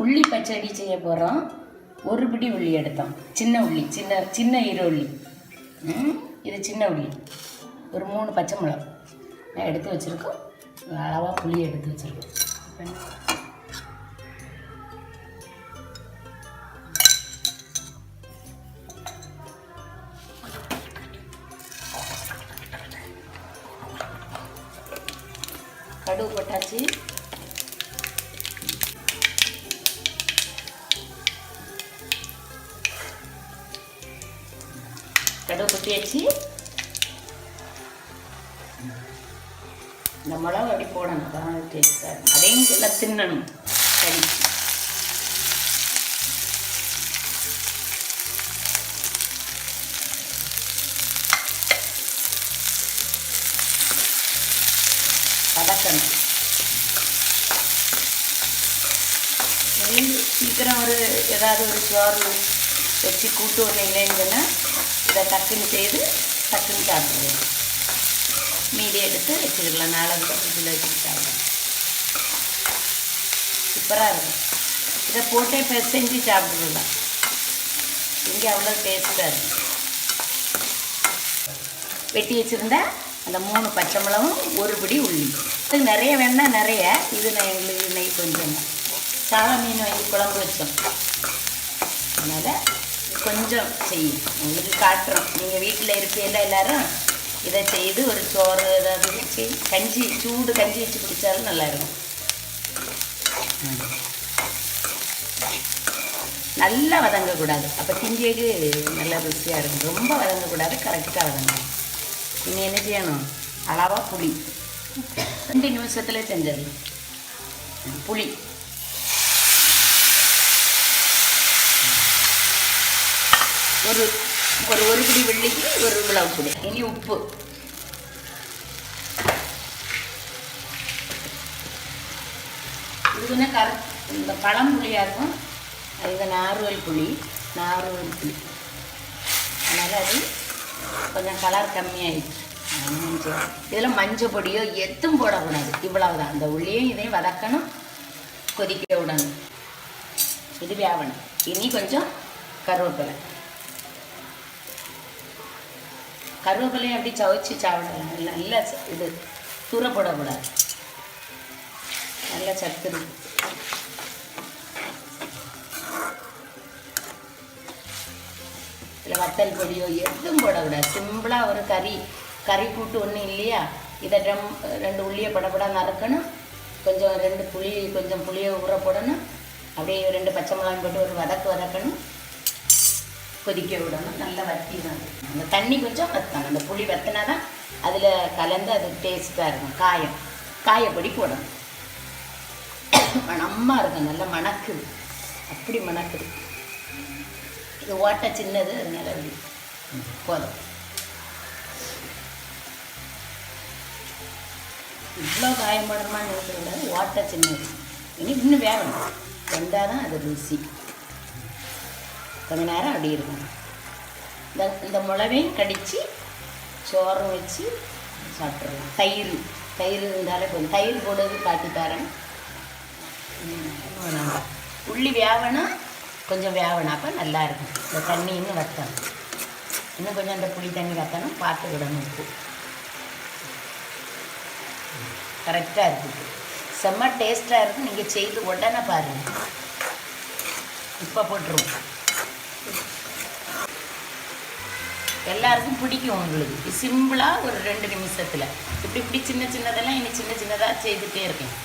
உள்ளி பச்சடி செய்ய போகிறோம். ஒரு பிடி உள்ளி எடுத்தோம். சின்ன உள்ளி, சின்ன சின்ன ஈரொள்ளி. இது சின்ன உள்ளி. ஒரு 3 பச்சை மிளகா எடுத்து வச்சுருக்கோம். அளவாக புளி எடுத்து வச்சுருக்கோம். கடுகு போட்டாச்சு. கடுகு கொட்டியாச்சு. இந்த மிளகு அப்படி போடணும், அதான் டேஸ்டாக இருக்கும். அதையும் எல்லாம் தின்னணும். சரி, வதக்கணும். சீக்கிரம் ஏதாவது ஒரு சோறு வச்சு கூட்டு ஒன்று இல்லைன்னு சொன்னால் இதை டக்குன்னு செய்து டக்குன்னு சாப்பிடுவோம். மீதி எடுத்து வச்சுருக்கலாம். 4 ஃப்ரிட்ஜில் வச்சுட்டு சாப்பிடுவோம். சூப்பராக இருக்கும். இதை போட்டே செஞ்சு சாப்பிடுவோம். இங்கே அவ்வளோ டேஸ்ட்டாக இருக்கும். வெட்டி வச்சுருந்தா அந்த 3 பச்சை மிளகும், ஒரு பிடி உள்ளி. அது நிறைய வேணால் நிறைய. இது நான் எங்களுக்கு நெய் கொஞ்சம் சாலை மீன் வாங்கி குழம்பு வச்சோம். அதனால் கொஞ்சம் செய்யும். உங்களுக்கு காட்டுறோம். நீங்கள் வீட்டில் இருக்கையில் எல்லோரும் இதை செய்து ஒரு சோறு ஏதாவது வச்சு கஞ்சி, சூடு கஞ்சி வச்சு குடித்தாலும் நல்லாயிருக்கும். நல்லா வதங்கக்கூடாது, அப்போ திஞ்சிக்கு நல்லா ருசியாக இருக்கும். ரொம்ப வதங்கக்கூடாது, கரெக்டாக வதங்கணும். நீங்கள் என்ன செய்யணும்? அளவாக புளி 2 நிமிஷத்தில் செஞ்சது. புளி ஒரு பிடி வெள்ளிக்கு ஒரு மிளகு பொடி. இனி உப்பு. இது கொஞ்சம் இந்த பழம் புளியாக இருக்கும். இது நார்வல் புளி. அதனால் அது கொஞ்சம் கலர் கம்மியாகிடுச்சு. இதில் மஞ்சள் பொடியோ எதுவும் போடக்கூடாது. இவ்வளவுதான். அந்த உள்ளியும் இதையும் வதக்கணும், கொதிக்க விடணும். இது வேவணும். இனி கொஞ்சம் கருவேப்பிலையும் அப்படி சவைச்சு சாப்பிடலாம். நல்லா இது தூர போடக்கூடாது. நல்லா சத்து இருக்கு. இதில் வத்தல் பொடியோ எதுவும் போடக்கூடாது. சிம்பிளாக ஒரு கறி கூட்டு ஒன்றும் இல்லையா, இதை 2 உள்ளியை படப்பட நறுக்கணும். கொஞ்சம் புளியை ஊற போடணும். அப்படியே 2 பச்சை மிளகாய் போட்டு ஒரு வதக்கணும். கொதிக்க விடணும். நல்லா வத்திடும். அந்த தண்ணி கொஞ்சம் வற்றணும். அந்த புளி வற்றினா தான் அதில் கலந்து அது டேஸ்ட்டாக இருக்கும். காயப்பொடி போடணும். மணமாக இருக்கும். நல்லா மணக்குது. அப்படி மணக்குது. இது ஓட்டை சின்னது, அதனால அப்படி போதும். இவ்வளோ காயம் போடணுமான்னு நினைக்கக்கூடாது. ஓட்டை சின்னது. இன்னும் வேகணும். வெந்தால் தான் அது ருசி. கொஞ்ச நேரம் அப்படி இருக்கணும். இந்த மிளகையும் கடித்து சோறும் வச்சு சாப்பிட்றலாம். தயிர் இருந்தாலே கொஞ்சம் தயிர் போடுறது காட்டி தரேன். உள்ளி கொஞ்சம் வேவணும். அப்போ நல்லாயிருக்கும். இந்த தண்ணி இன்னும் வற்றணும். இன்னும் கொஞ்சம் அந்த புளி தண்ணி வற்றணும். பார்த்து விடணும். உப்பு கரெக்டாக இருக்குது. செம்ம டேஸ்ட்டாக இருக்கும். நீங்கள் செய்து உடனே பாருங்கள். இப்போ போட்டுருவோம். எல்லாருக்கும் பிடிக்கும். உங்களுக்கு சிம்பிளாக ஒரு 2 நிமிஷத்தில் இப்படி சின்னதெல்லாம் இனி சின்னதாக செய்துகிட்டே இருக்கேன்.